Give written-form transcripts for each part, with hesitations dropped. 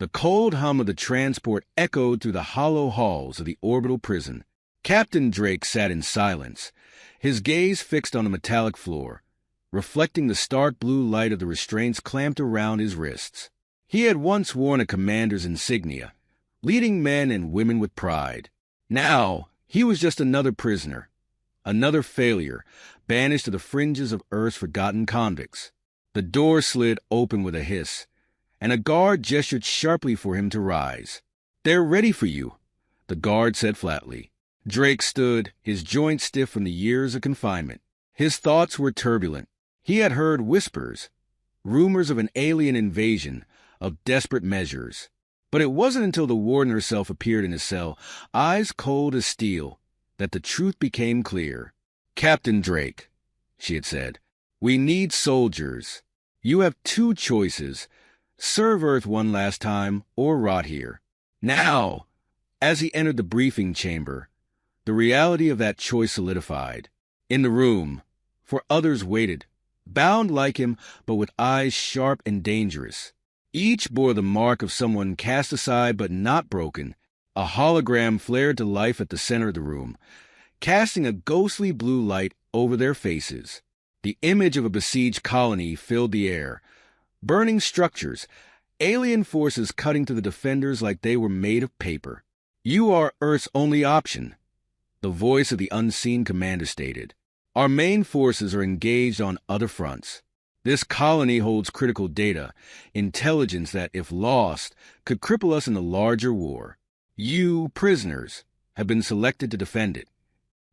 The cold hum of the transport echoed through the hollow halls of the orbital prison. Captain Drake sat in silence, his gaze fixed on the metallic floor, reflecting the stark blue light of the restraints clamped around his wrists. He had once worn a commander's insignia, leading men and women with pride. Now, he was just another prisoner, another failure, banished to the fringes of Earth's forgotten convicts. The door slid open with a hiss, and a guard gestured sharply for him to rise. "They're ready for you," the guard said flatly. Drake stood, his joints stiff from the years of confinement. His thoughts were turbulent. He had heard whispers, rumors of an alien invasion, of desperate measures. But it wasn't until the warden herself appeared in his cell, eyes cold as steel, that the truth became clear. "Captain Drake," she had said, "we need soldiers. You have two choices. Serve Earth one last time, or rot here. Now!" As he entered the briefing chamber, the reality of that choice solidified. In the room, for others waited, bound like him, but with eyes sharp and dangerous. Each bore the mark of someone cast aside but not broken. A hologram flared to life at the center of the room, casting a ghostly blue light over their faces. The image of a besieged colony filled the air. Burning structures, alien forces cutting through the defenders like they were made of paper. "You are Earth's only option," the voice of the unseen commander stated. "Our main forces are engaged on other fronts. This colony holds critical data, intelligence that, if lost, could cripple us in the larger war. You, prisoners, have been selected to defend it."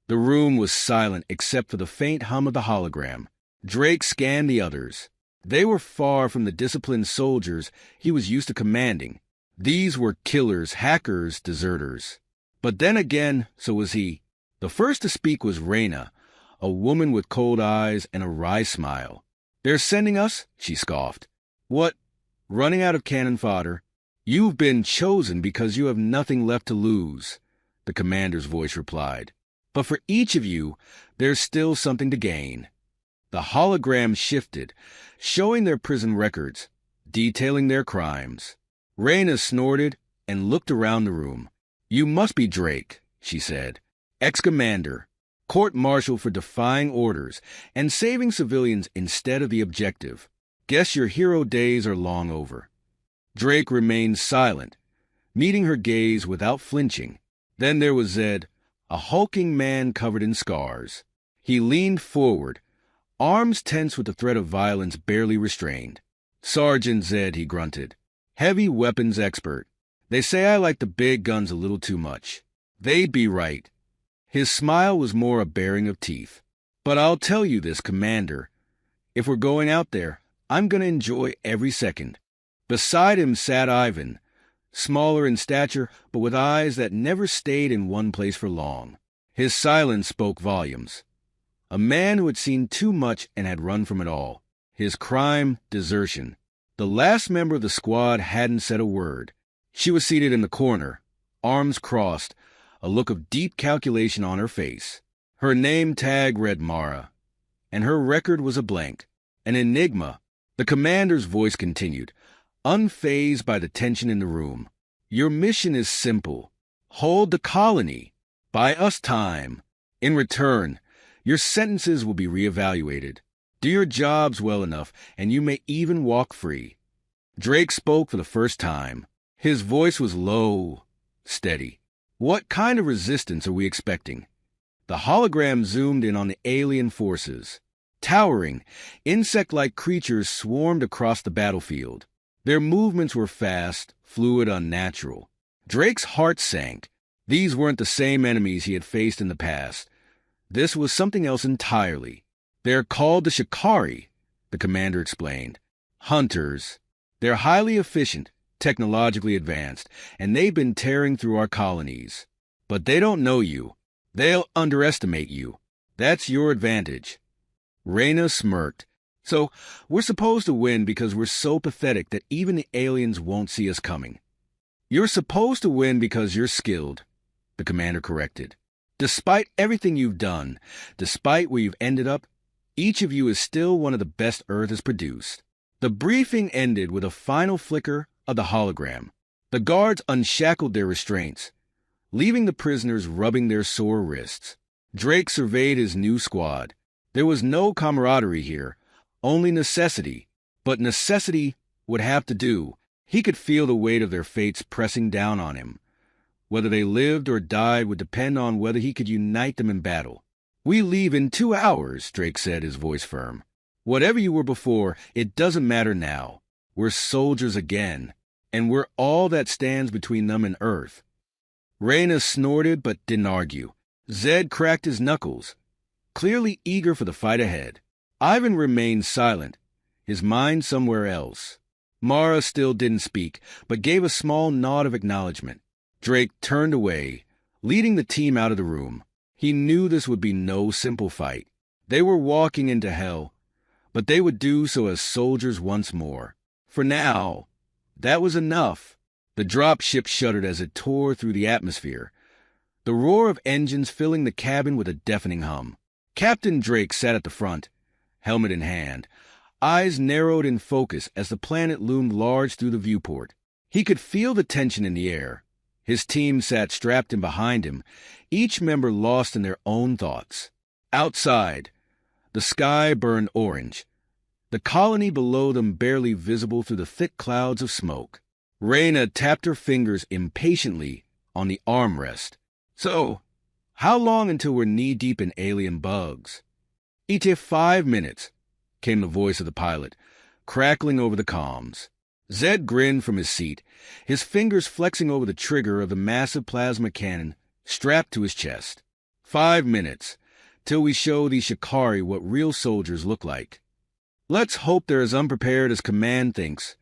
The room was silent except for the faint hum of the hologram. Drake scanned the others. They were far from the disciplined soldiers he was used to commanding. These were killers, hackers, deserters. But then again, so was he. The first to speak was Reyna, a woman with cold eyes and a wry smile. "They're sending us?" she scoffed. "What? Running out of cannon fodder? You've been chosen because you have nothing left to lose," the commander's voice replied. "But for each of you, there's still something to gain." The hologram shifted, showing their prison records, detailing their crimes. Reyna snorted and looked around the room. "You must be Drake," she said. "Ex-commander, court-martialed for defying orders and saving civilians instead of the objective. Guess your hero days are long over." Drake remained silent, meeting her gaze without flinching. Then there was Zed, a hulking man covered in scars. He leaned forward, arms tense with the threat of violence barely restrained. "Sergeant Zed," he grunted. "Heavy weapons expert. They say I like the big guns a little too much. They'd be right." His smile was more a baring of teeth. "But I'll tell you this, Commander. If we're going out there, I'm going to enjoy every second." Beside him sat Ivan, smaller in stature, but with eyes that never stayed in one place for long. His silence spoke volumes. A man who had seen too much and had run from it all. His crime, desertion. The last member of the squad hadn't said a word. She was seated in the corner, arms crossed, a look of deep calculation on her face. Her name tag read Mara, and her record was a blank, an enigma. The commander's voice continued, unfazed by the tension in the room. "Your mission is simple. Hold the colony. Buy us time. In return, your sentences will be reevaluated. Do your jobs well enough, and you may even walk free." Drake spoke for the first time. His voice was low, steady. "What kind of resistance are we expecting?" The hologram zoomed in on the alien forces. Towering, insect-like creatures swarmed across the battlefield. Their movements were fast, fluid, unnatural. Drake's heart sank. These weren't the same enemies he had faced in the past. This was something else entirely. "They're called the Shikari," the commander explained. "Hunters. They're highly efficient, technologically advanced, and they've been tearing through our colonies. But they don't know you. They'll underestimate you. That's your advantage." Reyna smirked. "So we're supposed to win because we're so pathetic that even the aliens won't see us coming." "You're supposed to win because you're skilled," the commander corrected. "Despite everything you've done, despite where you've ended up, each of you is still one of the best Earth has produced." The briefing ended with a final flicker of the hologram. The guards unshackled their restraints, leaving the prisoners rubbing their sore wrists. Drake surveyed his new squad. There was no camaraderie here, only necessity. But necessity would have to do. He could feel the weight of their fates pressing down on him. Whether they lived or died would depend on whether he could unite them in battle. "We leave in 2 hours," Drake said, his voice firm. "Whatever you were before, it doesn't matter now. We're soldiers again, and we're all that stands between them and Earth." Reyna snorted but didn't argue. Zed cracked his knuckles, clearly eager for the fight ahead. Ivan remained silent, his mind somewhere else. Mara still didn't speak, but gave a small nod of acknowledgement. Drake turned away, leading the team out of the room. He knew this would be no simple fight. They were walking into hell, but they would do so as soldiers once more. For now, that was enough. The dropship shuddered as it tore through the atmosphere, the roar of engines filling the cabin with a deafening hum. Captain Drake sat at the front, helmet in hand, eyes narrowed in focus as the planet loomed large through the viewport. He could feel the tension in the air. His team sat strapped in behind him, each member lost in their own thoughts. Outside, the sky burned orange, the colony below them barely visible through the thick clouds of smoke. Reyna tapped her fingers impatiently on the armrest. "So, how long until we're knee-deep in alien bugs?" "Each 5 minutes," came the voice of the pilot, crackling over the comms. Zed grinned from his seat, his fingers flexing over the trigger of the massive plasma cannon strapped to his chest. 5 minutes, till we show these Shikari what real soldiers look like." "Let's hope they're as unprepared as Command thinks,"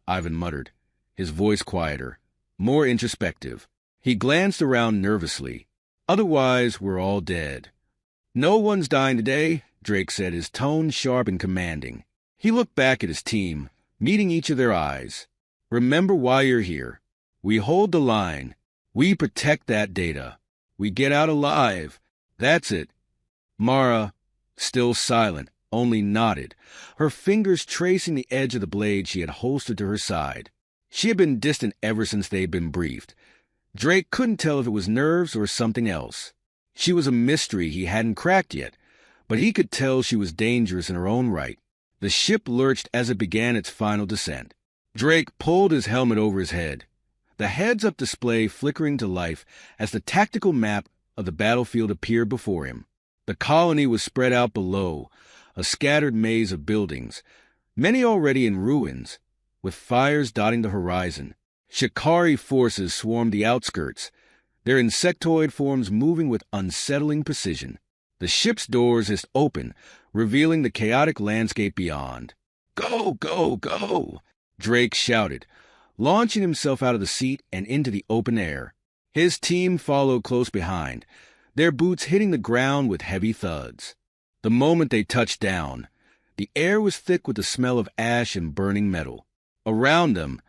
Ivan muttered, his voice quieter, more introspective. He glanced around nervously. "Otherwise, we're all dead." "No one's dying today," Drake said, his tone sharp and commanding. He looked back at his team, meeting each of their eyes. "Remember why you're here. We hold the line. We protect that data. We get out alive. That's it." Mara, still silent, only nodded, her fingers tracing the edge of the blade she had holstered to her side. She had been distant ever since they had been briefed. Drake couldn't tell if it was nerves or something else. She was a mystery he hadn't cracked yet, but he could tell she was dangerous in her own right. The ship lurched as it began its final descent. Drake pulled his helmet over his head, the heads-up display flickering to life as the tactical map of the battlefield appeared before him. The colony was spread out below, a scattered maze of buildings, many already in ruins, with fires dotting the horizon. Shikari forces swarmed the outskirts, their insectoid forms moving with unsettling precision. The ship's doors hissed open, revealing the chaotic landscape beyond. "Go, go, go!" Drake shouted, launching himself out of the seat and into the open air. His team followed close behind, their boots hitting the ground with heavy thuds. The moment they touched down, the air was thick with the smell of ash and burning metal. Around them,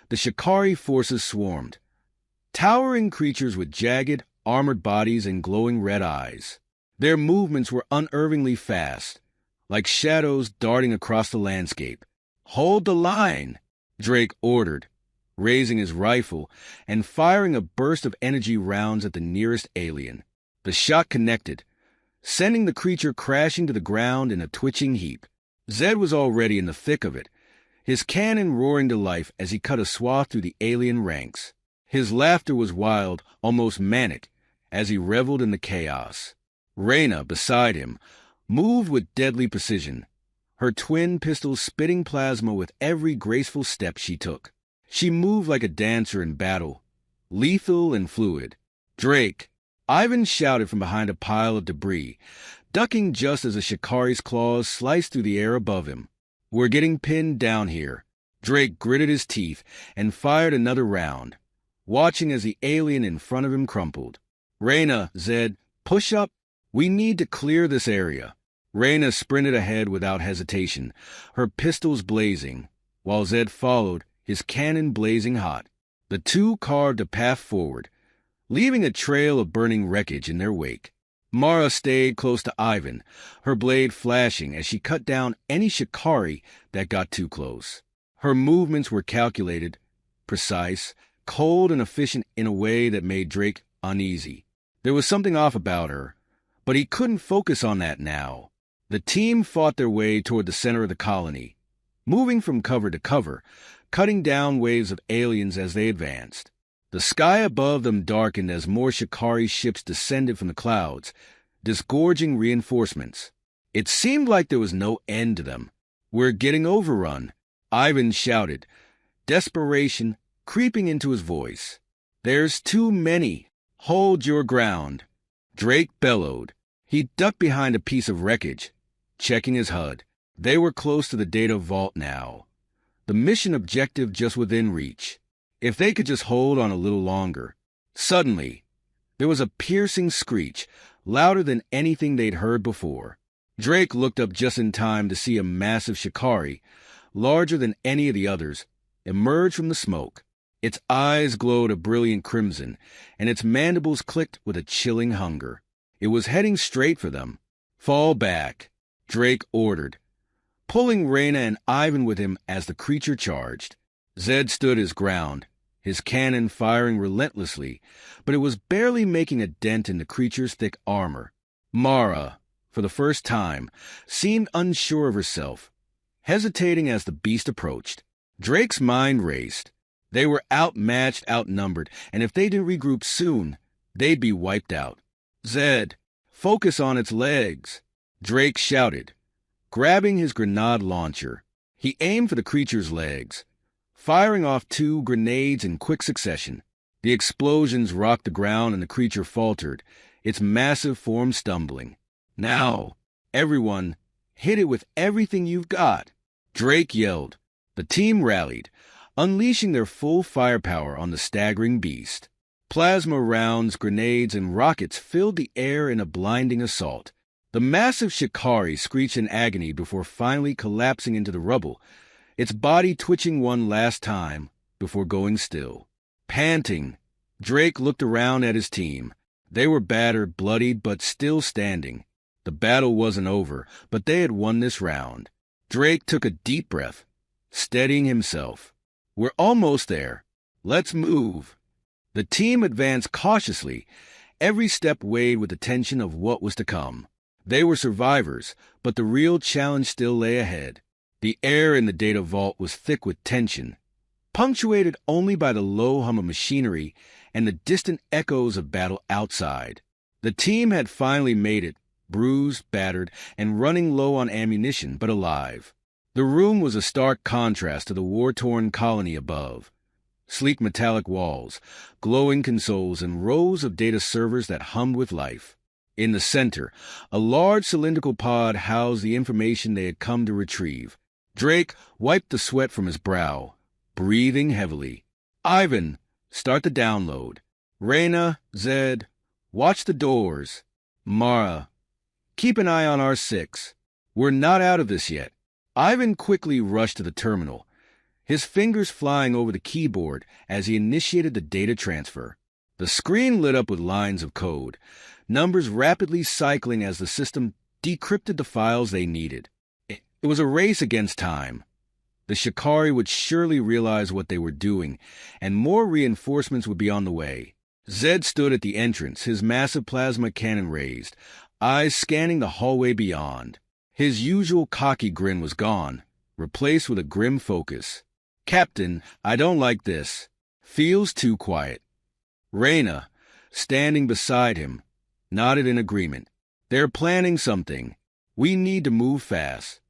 the Shikari forces swarmed, towering creatures with jagged, armored bodies and glowing red eyes. Their movements were unervingly fast, like shadows darting across the landscape. "Hold the line," Drake ordered, raising his rifle and firing a burst of energy rounds at the nearest alien. The shot connected, sending the creature crashing to the ground in a twitching heap. Zed was already in the thick of it, his cannon roaring to life as he cut a swath through the alien ranks. His laughter was wild, almost manic, as he reveled in the chaos. Reyna, beside him, moved with deadly precision, her twin pistols spitting plasma with every graceful step she took. She moved like a dancer in battle, lethal and fluid. "Drake!" Ivan shouted from behind a pile of debris, ducking just as a Shikari's claws sliced through the air above him. "We're getting pinned down here." Drake gritted his teeth and fired another round, watching as the alien in front of him crumpled. "Reyna," Zed, "push up. We need to clear this area." Reyna sprinted ahead without hesitation, her pistols blazing, while Zed followed, his cannon blazing hot. The two carved a path forward, leaving a trail of burning wreckage in their wake. Mara stayed close to Ivan, her blade flashing as she cut down any Shikari that got too close. Her movements were calculated, precise, cold and efficient in a way that made Drake uneasy. There was something off about her, but he couldn't focus on that now. The team fought their way toward the center of the colony, moving from cover to cover, cutting down waves of aliens as they advanced. The sky above them darkened as more Shikari ships descended from the clouds, disgorging reinforcements. It seemed like there was no end to them. "We're getting overrun," Ivan shouted, desperation creeping into his voice. "There's too many. Hold your ground," Drake bellowed. He ducked behind a piece of wreckage, checking his HUD. They were close to the data vault now. The mission objective just within reach. If they could just hold on a little longer. Suddenly, there was a piercing screech, louder than anything they'd heard before. Drake looked up just in time to see a massive Shikari, larger than any of the others, emerge from the smoke. Its eyes glowed a brilliant crimson, and its mandibles clicked with a chilling hunger. It was heading straight for them. "Fall back," Drake ordered, pulling Reyna and Ivan with him as the creature charged. Zed stood his ground, his cannon firing relentlessly, but it was barely making a dent in the creature's thick armor. Mara, for the first time, seemed unsure of herself, hesitating as the beast approached. Drake's mind raced. They were outmatched, outnumbered, and if they didn't regroup soon, they'd be wiped out. "Zed, focus on its legs," Drake shouted, grabbing his grenade launcher. He aimed for the creature's legs, firing off 2 grenades in quick succession. The explosions rocked the ground and the creature faltered, its massive form stumbling. "Now, everyone, hit it with everything you've got," Drake yelled. The team rallied, unleashing their full firepower on the staggering beast. Plasma rounds, grenades, and rockets filled the air in a blinding assault. The massive Shikari screeched in agony before finally collapsing into the rubble, its body twitching one last time before going still. Panting, Drake looked around at his team. They were battered, bloodied, but still standing. The battle wasn't over, but they had won this round. Drake took a deep breath, steadying himself. "We're almost there. Let's move." The team advanced cautiously, every step weighed with the tension of what was to come. They were survivors, but the real challenge still lay ahead. The air in the data vault was thick with tension, punctuated only by the low hum of machinery and the distant echoes of battle outside. The team had finally made it, bruised, battered, and running low on ammunition, but alive. The room was a stark contrast to the war-torn colony above. Sleek metallic walls, glowing consoles, and rows of data servers that hummed with life. In the center, a large cylindrical pod housed the information they had come to retrieve. Drake wiped the sweat from his brow, breathing heavily. "Ivan, start the download. Reyna, Zed, watch the doors. Mara, keep an eye on R6. We're not out of this yet." Ivan quickly rushed to the terminal, his fingers flying over the keyboard as he initiated the data transfer. The screen lit up with lines of code, numbers rapidly cycling as the system decrypted the files they needed. It was a race against time. The Shikari would surely realize what they were doing, and more reinforcements would be on the way. Zed stood at the entrance, his massive plasma cannon raised, eyes scanning the hallway beyond. His usual cocky grin was gone, replaced with a grim focus. "Captain, I don't like this. Feels too quiet." Reyna, standing beside him, nodded in agreement. "They're planning something. We need to move fast."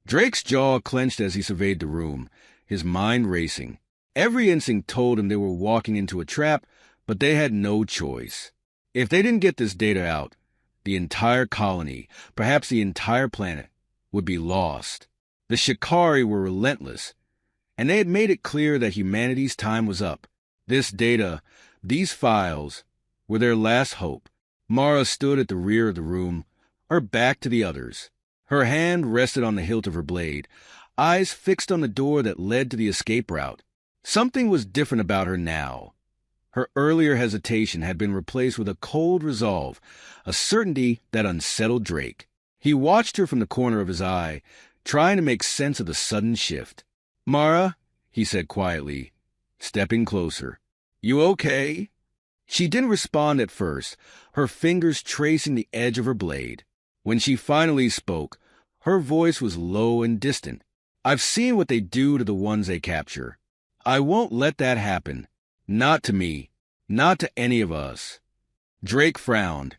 Drake's jaw clenched as he surveyed the room, his mind racing. Every instinct told him they were walking into a trap, but they had no choice. If they didn't get this data out, the entire colony, perhaps the entire planet, would be lost. The Shikari were relentless, and they had made it clear that humanity's time was up. This data, these files, were their last hope. Mara stood at the rear of the room, her back to the others. Her hand rested on the hilt of her blade, eyes fixed on the door that led to the escape route. Something was different about her now. Her earlier hesitation had been replaced with a cold resolve, a certainty that unsettled Drake. He watched her from the corner of his eye, trying to make sense of the sudden shift. "Mara," he said quietly, stepping closer. You okay?" She didn't respond at first, her fingers tracing the edge of her blade. When she finally spoke, her voice was low and distant. "I've seen what they do to the ones they capture. I won't let that happen. Not to me. Not to any of us." Drake frowned,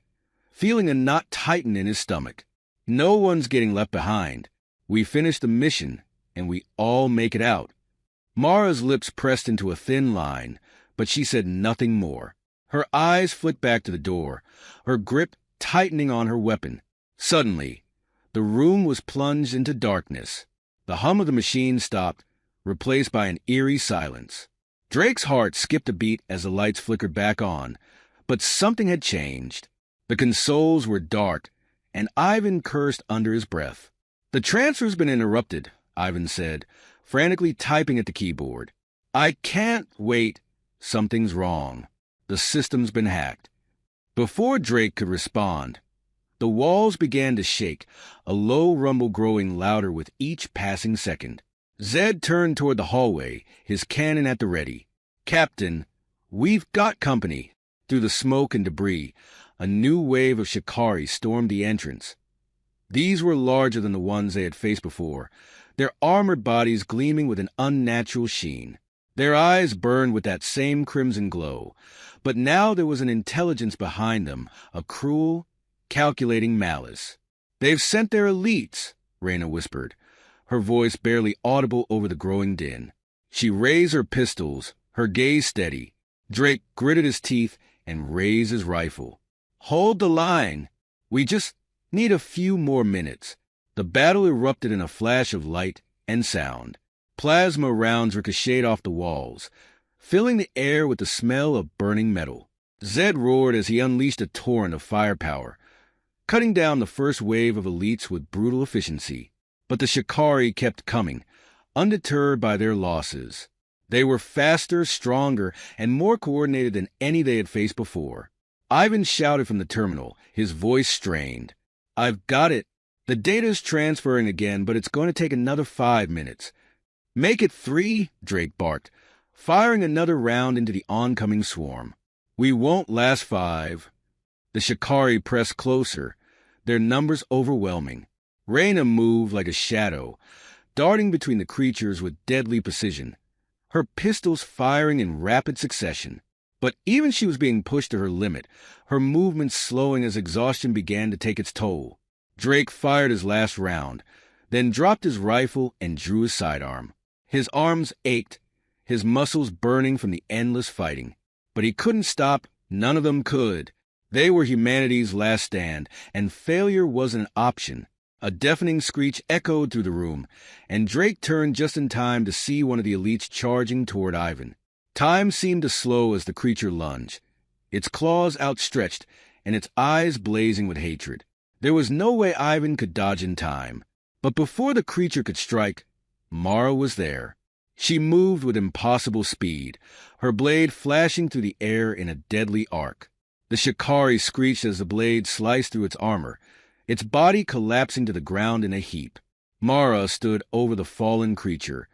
feeling a knot tighten in his stomach. "No one's getting left behind. We finish the mission, and we all make it out." Mara's lips pressed into a thin line, but she said nothing more. Her eyes flicked back to the door, her grip tightening on her weapon. Suddenly, the room was plunged into darkness. The hum of the machine stopped, replaced by an eerie silence. Drake's heart skipped a beat as the lights flickered back on, but something had changed. The consoles were dark, and Ivan cursed under his breath. "The transfer's been interrupted," Ivan said, frantically typing at the keyboard. "I can't wait. Something's wrong. The system's been hacked." Before Drake could respond, the walls began to shake, a low rumble growing louder with each passing second. Zed turned toward the hallway, his cannon at the ready. "Captain, we've got company." Through the smoke and debris, a new wave of Shikari stormed the entrance. These were larger than the ones they had faced before, their armored bodies gleaming with an unnatural sheen. Their eyes burned with that same crimson glow, but now there was an intelligence behind them, a cruel, calculating malice. "They've sent their elites," Reyna whispered, her voice barely audible over the growing din. She raised her pistols, her gaze steady. Drake gritted his teeth and raised his rifle. "Hold the line. We just need a few more minutes." The battle erupted in a flash of light and sound. Plasma rounds ricocheted off the walls, filling the air with the smell of burning metal. Zed roared as he unleashed a torrent of firepower, cutting down the first wave of elites with brutal efficiency. But the Shikari kept coming, undeterred by their losses. They were faster, stronger, and more coordinated than any they had faced before. Ivan shouted from the terminal, his voice strained. "I've got it. The data's transferring again, but it's going to take another 5 minutes. "Make it 3, Drake barked, firing another round into the oncoming swarm. "We won't last 5. The Shikari pressed closer, their numbers overwhelming. Reyna moved like a shadow, darting between the creatures with deadly precision, her pistols firing in rapid succession. But even she was being pushed to her limit, her movements slowing as exhaustion began to take its toll. Drake fired his last round, then dropped his rifle and drew his sidearm. His arms ached, his muscles burning from the endless fighting. But he couldn't stop, none of them could. They were humanity's last stand, and failure wasn't an option. A deafening screech echoed through the room, and Drake turned just in time to see one of the elites charging toward Ivan. Time seemed to slow as the creature lunged, its claws outstretched and its eyes blazing with hatred. There was no way Ivan could dodge in time. But before the creature could strike, Mara was there. She moved with impossible speed, her blade flashing through the air in a deadly arc. The Shikari screeched as the blade sliced through its armor, its body collapsing to the ground in a heap. Mara stood over the fallen creature,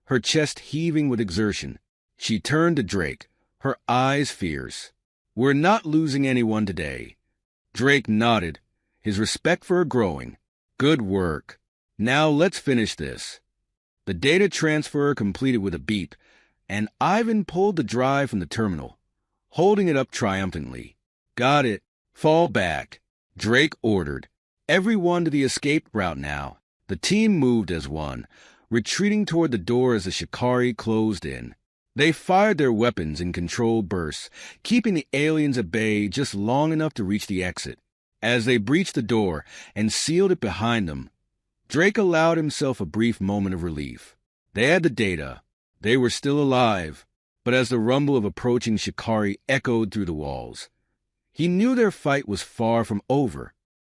her chest heaving with exertion. She turned to Drake, her eyes fierce. "We're not losing anyone today." Drake nodded, his respect for her growing. "Good work. Now let's finish this." The data transfer completed with a beep, and Ivan pulled the drive from the terminal, holding it up triumphantly. "Got it. Fall back," Drake ordered. Everyone to the escape route now. The team moved as one, retreating toward the door as the Shikari closed in. They fired their weapons in controlled bursts, keeping the aliens at bay just long enough to reach the exit. As they breached the door and sealed it behind them, Drake allowed himself a brief moment of relief. They had the data. They were still alive. But as the rumble of approaching Shikari echoed through the walls, he knew their fight was far from over.